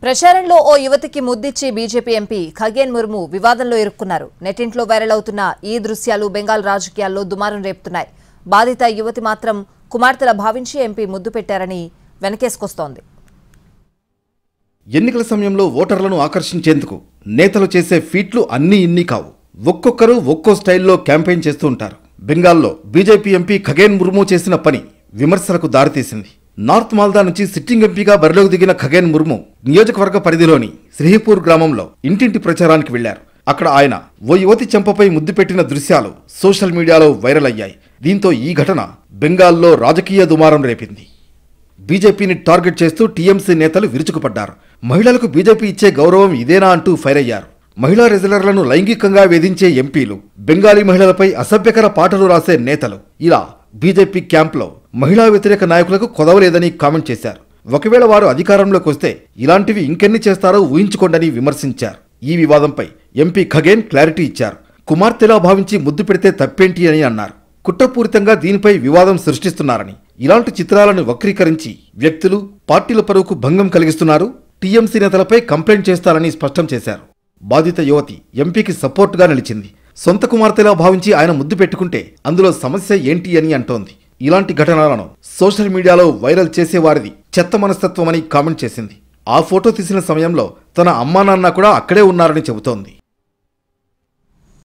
ప్రచారంలో ఓ యువతికి ముద్దిచ్చి BJP MP Khagen Murmu వివాదంలో ఇరుక్కున్నారు. నెట్టింట్లో viral అవుతున్న ఈ దృశ్యాలు బెంగాల్ రాజకీయాల్లో దుమారం రేపుతున్నాయి. బాధిత యువతి మాత్రం కుమార్తెల భావించి ఎంపీ ముద్దు పెట్టారని వెనకేసుకొస్తోంది. ఎన్నికల సమయంలో ఓటర్లను ఆకర్షించేందుకు నేతలు చేసే ఫీట్లు అన్నీ ఇన్ని కావు. ఒక్కొక్కరు ఒక్కో స్టైల్లో క్యాంపెయిన్ చేస్తూ ఉంటారు. బెంగాల్లో బీజేపీ ఎంపీ ఖగేన్ ముర్ము చేసిన పని విమర్శలకు దారితీసింది. నార్త్ మాల్దా నుంచి సిట్టింగ్ ఎంపీగా బరిలోకి దిగిన ఖగేన్ ముర్ము నియోజకవర్గ పరిధిలోని శ్రీహపూర్ గ్రామంలో ఇంటింటి ప్రచారానికి వెళ్లారు. అక్కడ ఆయన ఓ యువతి చెంపపై ముద్దు పెట్టిన దృశ్యాలు సోషల్ మీడియాలో వైరల్ అయ్యాయి. దీంతో ఈ ఘటన బెంగాల్లో రాజకీయ దుమారం రేపింది. బీజేపీని టార్గెట్ చేస్తూ టీఎంసీ నేతలు విరుచుకుపడ్డారు. మహిళలకు బీజేపీ ఇచ్చే గౌరవం ఇదేనా అంటూ ఫైర్ అయ్యారు. మహిళా రెజ్లర్లను లైంగికంగా వేధించే ఎంపీలు, బెంగాలీ మహిళలపై అసభ్యకర పాటలు రాసే నేతలు, ఇలా బీజేపీ క్యాంప్లో మహిళా వ్యతిరేక నాయకులకు కొదవలేదని కామెంట్ చేశారు. ఒకవేళ వారు అధికారంలోకి వస్తే ఇలాంటివి ఇంకెన్ని చేస్తారో ఊహించుకోండని విమర్శించారు. ఈ వివాదంపై ఎంపీ ఖగేన్ క్లారిటీ ఇచ్చారు. కుమార్తెలా భావించి ముద్దు పెడితే తప్పేంటి అని అన్నారు. కుట్రపూరితంగా దీనిపై వివాదం సృష్టిస్తున్నారని, ఇలాంటి చిత్రాలను వక్రీకరించి వ్యక్తులు, పార్టీల పరువుకు భంగం కలిగిస్తున్నారు, టీఎంసీ నేతలపై కంప్లైంట్ చేస్తారని స్పష్టం చేశారు. బాధిత యువతి ఎంపీకి సపోర్టుగా నిలిచింది. సొంత కుమార్తెలా భావించి ఆయన ముద్దు పెట్టుకుంటే అందులో సమస్య ఏంటి అని అంటోంది. ఇలాంటి ఘటనలను సోషల్ మీడియాలో వైరల్ చేసేవారిది చెత్త మనస్తత్వమని కామెంట్ చేసింది. ఆ ఫోటో తీసిన సమయంలో తన అమ్మా నాన్న కూడా అక్కడే ఉన్నారని చెబుతోంది.